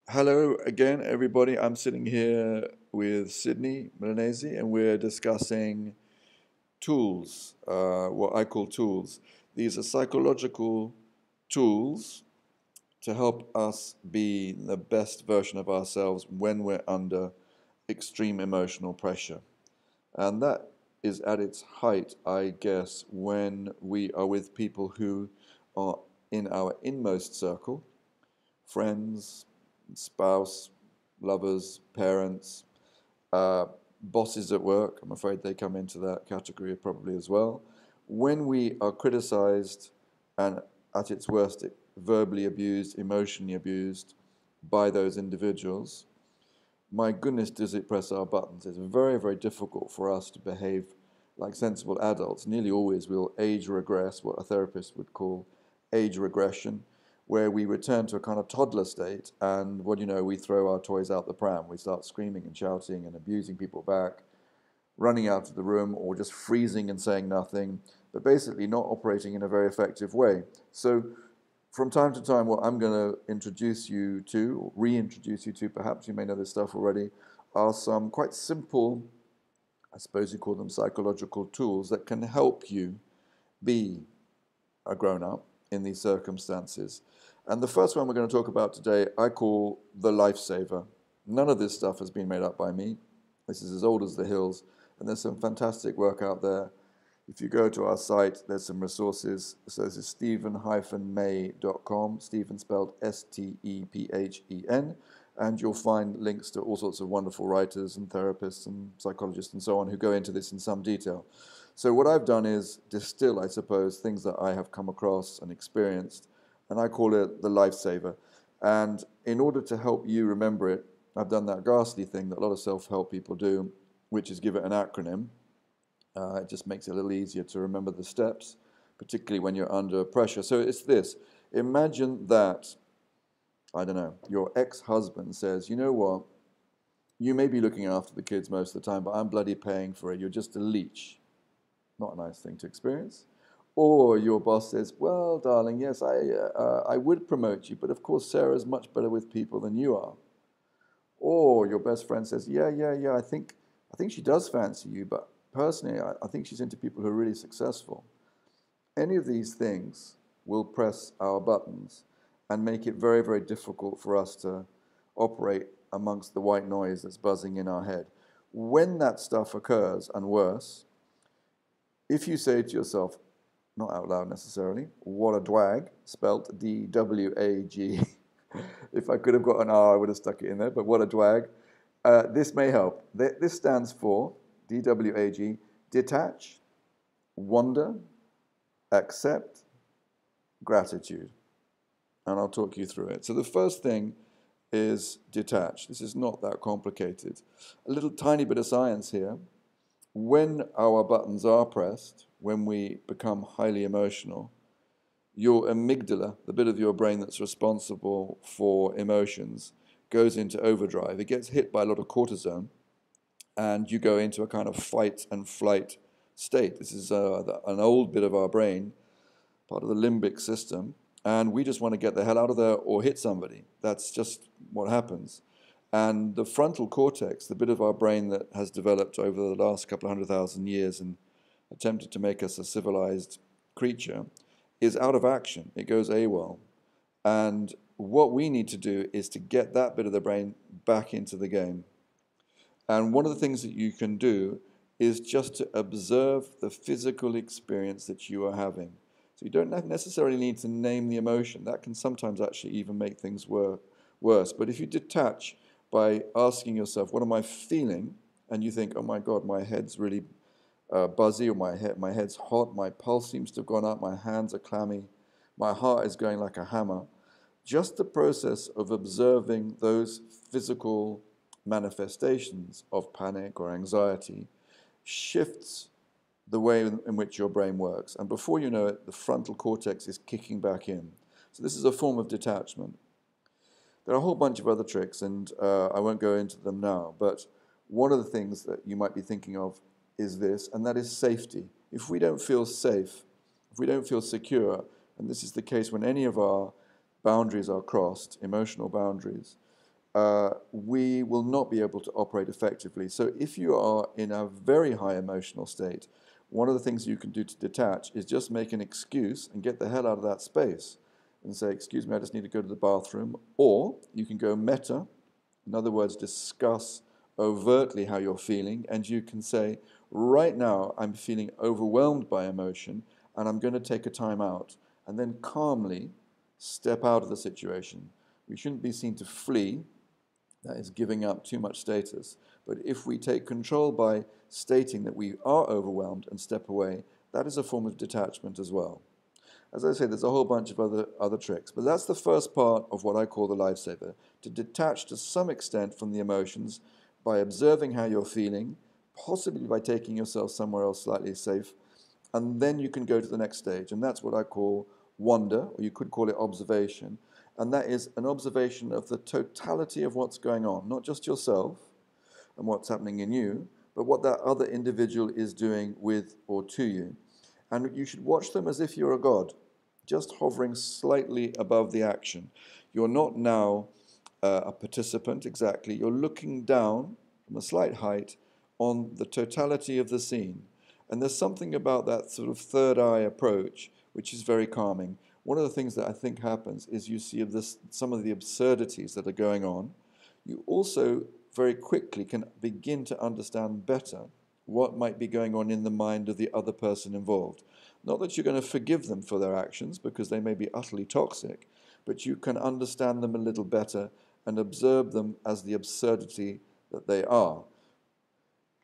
Hello again, everybody. I'm sitting here with Sydney Milanese, and we're discussing tools, what I call tools. These are psychological tools to help us be the best version of ourselves when we're under extreme emotional pressure. And that is at its height, I guess, when we are with people who are in our inmost circle, friends, spouse, lovers, parents, uh, bosses at work. I'm afraid they come into that category probably as well. When we are criticized and at its worst, verbally abused, emotionally abused by those individuals, my goodness, does it press our buttons. It's very, very difficult for us to behave like sensible adults. Nearly always we'll age regress, what a therapist would call age regression, where we return to a kind of toddler state, and what do you know, we throw our toys out the pram. We start screaming and shouting and abusing people back, running out of the room, or just freezing and saying nothing, but basically not operating in a very effective way. So from time to time, what I'm going to introduce you to, or reintroduce you to, perhaps you may know this stuff already, are some quite simple, I suppose you call them psychological tools that can help you be a grown up in these circumstances. And the first one we're going to talk about today, I call the Lifesaver. None of this stuff has been made up by me. This is as old as the hills, and there's some fantastic work out there. If you go to our site, there's some resources. So this is stephen-may.com, Stephen spelled Stephen, and you'll find links to all sorts of wonderful writers and therapists and psychologists and so on who go into this in some detail. So what I've done is distill, I suppose, things that I have come across and experienced, and I call it the Lifesaver. And in order to help you remember it, I've done that ghastly thing that a lot of self-help people do, which is give it an acronym. It just makes it a little easier to remember the steps, particularly when you're under pressure. So it's this. Imagine that, I don't know, your ex-husband says, you know what, you may be looking after the kids most of the time, but I'm bloody paying for it. You're just a leech. Not a nice thing to experience. Or your boss says, well, darling, yes, I would promote you, but of course Sarah's much better with people than you are. Or your best friend says, yeah, I think she does fancy you, but personally, I think she's into people who are really successful. Any of these things will press our buttons and make it very, very difficult for us to operate amongst the white noise that's buzzing in our head. When that stuff occurs, and worse, if you say to yourself, not out loud necessarily, what a dwag, spelt D-W-A-G. If I could have got an R, I would have stuck it in there, but what a dwag. This may help. This stands for, D-W-A-G, detach, wonder, accept, gratitude. And I'll talk you through it. So the first thing is detach. This is not that complicated. A little tiny bit of science here. When our buttons are pressed, when we become highly emotional, your amygdala, the bit of your brain that's responsible for emotions, goes into overdrive. It gets hit by a lot of cortisone, and you go into a kind of fight and flight state. This is an old bit of our brain, part of the limbic system, and we just want to get the hell out of there or hit somebody. That's just what happens. And the frontal cortex, the bit of our brain that has developed over the last couple of 100,000 years and attempted to make us a civilized creature, is out of action. It goes AWOL. And what we need to do is to get that bit of the brain back into the game. And one of the things that you can do is just to observe the physical experience that you are having. So you don't necessarily need to name the emotion. That can sometimes actually even make things worse. But if you detach by asking yourself, what am I feeling? And you think, oh my God, my head's really buzzy, or my head's hot, my pulse seems to have gone up, my hands are clammy, my heart is going like a hammer. Just the process of observing those physical manifestations of panic or anxiety shifts the way in which your brain works. And before you know it, the frontal cortex is kicking back in. So this is a form of detachment. There are a whole bunch of other tricks, and I won't go into them now, but one of the things that you might be thinking of is this, and that is safety. If we don't feel safe, if we don't feel secure, and this is the case when any of our boundaries are crossed, emotional boundaries, we will not be able to operate effectively. So if you are in a very high emotional state, one of the things you can do to detach is just make an excuse and get the hell out of that space and say, excuse me, I just need to go to the bathroom. Or you can go meta, in other words, discuss overtly how you're feeling, and you can say, right now I'm feeling overwhelmed by emotion, and I'm going to take a time out, and then calmly step out of the situation. We shouldn't be seen to flee. That is giving up too much status. But if we take control by stating that we are overwhelmed and step away, that is a form of detachment as well. As I say, there's a whole bunch of other tricks, but that's the first part of what I call the lifesaver, to detach to some extent from the emotions by observing how you're feeling, possibly by taking yourself somewhere else slightly safe, and then you can go to the next stage, and that's what I call wonder, or you could call it observation, and that is an observation of the totality of what's going on, not just yourself and what's happening in you, but what that other individual is doing with or to you. And you should watch them as if you're a god, just hovering slightly above the action. You're not now a participant exactly. You're looking down from a slight height on the totality of the scene. And there's something about that sort of third eye approach which is very calming. One of the things that I think happens is you see some of the absurdities that are going on. You also very quickly can begin to understand better what might be going on in the mind of the other person involved. Not that you're going to forgive them for their actions, because they may be utterly toxic, but you can understand them a little better and observe them as the absurdity that they are.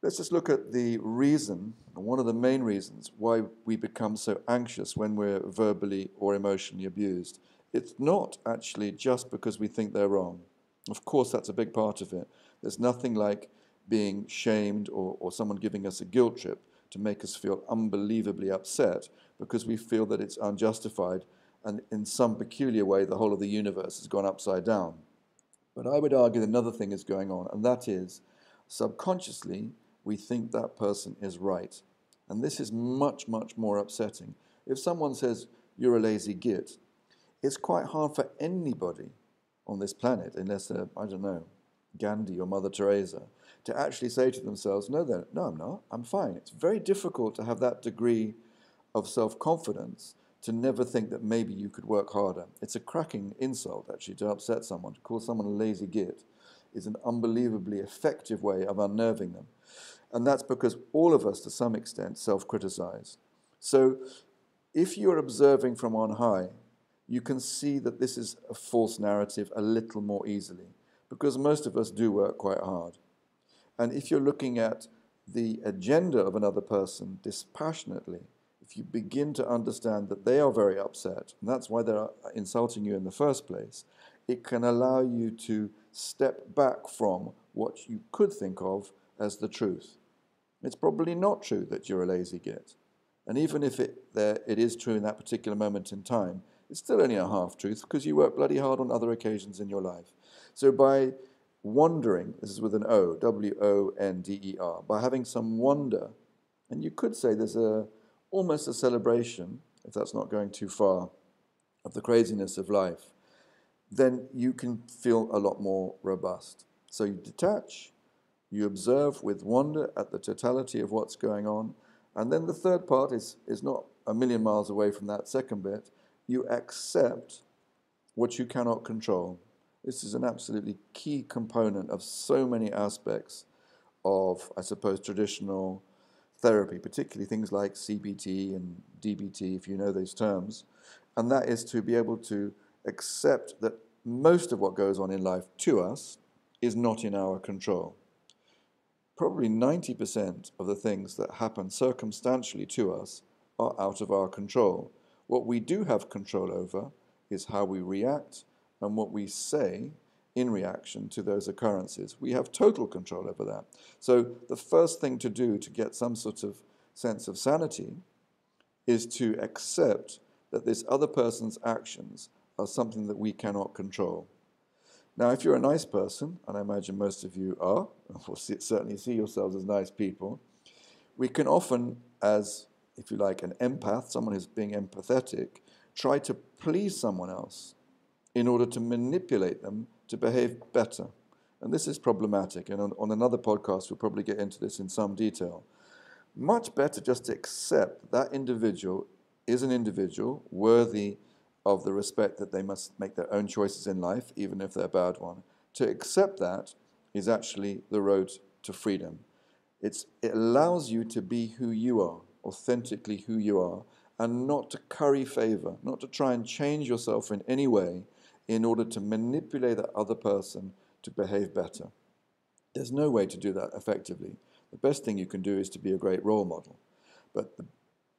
Let's just look at the reason, one of the main reasons why we become so anxious when we're verbally or emotionally abused. It's not actually just because we think they're wrong. Of course, that's a big part of it. There's nothing like being shamed or someone giving us a guilt trip to make us feel unbelievably upset because we feel that it's unjustified and in some peculiar way the whole of the universe has gone upside down. But I would argue that another thing is going on, and that is subconsciously we think that person is right. And this is much, much more upsetting. If someone says, you're a lazy git, it's quite hard for anybody on this planet, unless they're, I don't know, Gandhi or Mother Teresa, to actually say to themselves, no, I'm not, I'm fine. It's very difficult to have that degree of self-confidence to never think that maybe you could work harder. It's a cracking insult, actually, to upset someone. To call someone a lazy git is an unbelievably effective way of unnerving them. And that's because all of us, to some extent, self-criticize. So if you're observing from on high, you can see that this is a false narrative a little more easily, because most of us do work quite hard. And if you're looking at the agenda of another person dispassionately, if you begin to understand that they are very upset, and that's why they're insulting you in the first place, it can allow you to step back from what you could think of as the truth. It's probably not true that you're a lazy git. And even if it is true in that particular moment in time, it's still only a half-truth because you work bloody hard on other occasions in your life. So by wondering, this is with an O, W-O-N-D-E-R, by having some wonder, and you could say there's almost a celebration, if that's not going too far, of the craziness of life, then you can feel a lot more robust. So you detach, you observe with wonder at the totality of what's going on, and then the third part is not a million miles away from that second bit. You accept what you cannot control. This is an absolutely key component of so many aspects of, I suppose, traditional therapy, particularly things like CBT and DBT, if you know those terms. And that is to be able to accept that most of what goes on in life to us is not in our control. Probably 90% of the things that happen circumstantially to us are out of our control. What we do have control over is how we react and what we say in reaction to those occurrences. We have total control over that. So the first thing to do to get some sort of sense of sanity is to accept that this other person's actions are something that we cannot control. Now, if you're a nice person, and I imagine most of you are, or certainly see yourselves as nice people, we can often, as, if you like, an empath, someone who's being empathetic, try to please someone else in order to manipulate them to behave better. and this is problematic, and on another podcast we'll probably get into this in some detail. Much better just to accept that individual is an individual worthy of the respect that they must make their own choices in life, even if they're a bad one. To accept that is actually the road to freedom. It allows you to be who you are, authentically who you are, and not to curry favor, not to try and change yourself in any way in order to manipulate that other person to behave better. There's no way to do that effectively. The best thing you can do is to be a great role model. But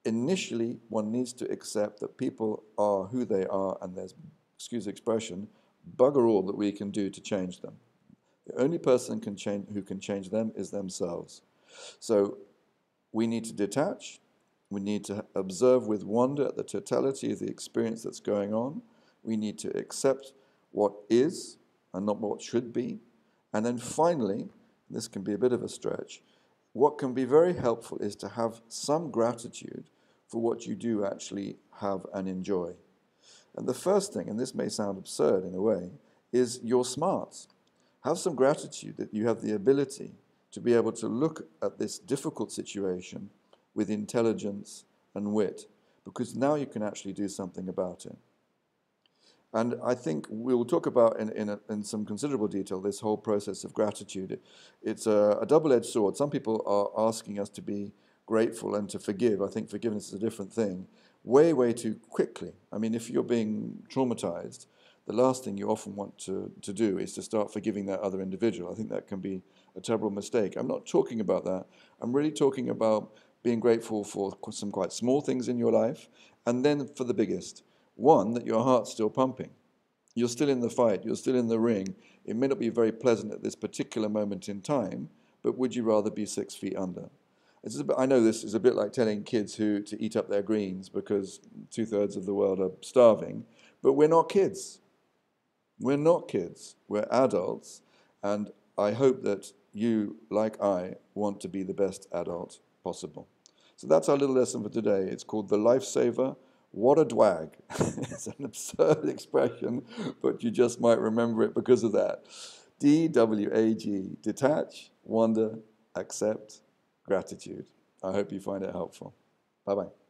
initially, one needs to accept that people are who they are, and there's, excuse the expression, bugger all that we can do to change them. The only person who can change them is themselves. So we need to detach. We need to observe with wonder at the totality of the experience that's going on. We need to accept what is and not what should be. And then finally, this can be a bit of a stretch, what can be very helpful is to have some gratitude for what you do actually have and enjoy. And the first thing, and this may sound absurd in a way, is you're smart. Have some gratitude that you have the ability to be able to look at this difficult situation with intelligence and wit, because now you can actually do something about it. And I think we'll talk about in some considerable detail this whole process of gratitude. It's a double-edged sword. Some people are asking us to be grateful and to forgive. I think forgiveness is a different thing. Way too quickly. I mean, if you're being traumatized, the last thing you often want to do is to start forgiving that other individual. I think that can be a terrible mistake. I'm not talking about that. I'm really talking about being grateful for some quite small things in your life, and then for the biggest. One, that your heart's still pumping. You're still in the fight. You're still in the ring. It may not be very pleasant at this particular moment in time, but would you rather be 6 feet under? I know this is a bit like telling kids to eat up their greens because 2/3 of the world are starving, but we're not kids. We're not kids. We're adults, and I hope that you, like I, want to be the best adult possible. So that's our little lesson for today. It's called the Lifesaver. What a dwag. It's an absurd expression, but you just might remember it because of that. DWAG, detach, wonder, accept, gratitude. I hope you find it helpful. Bye-bye.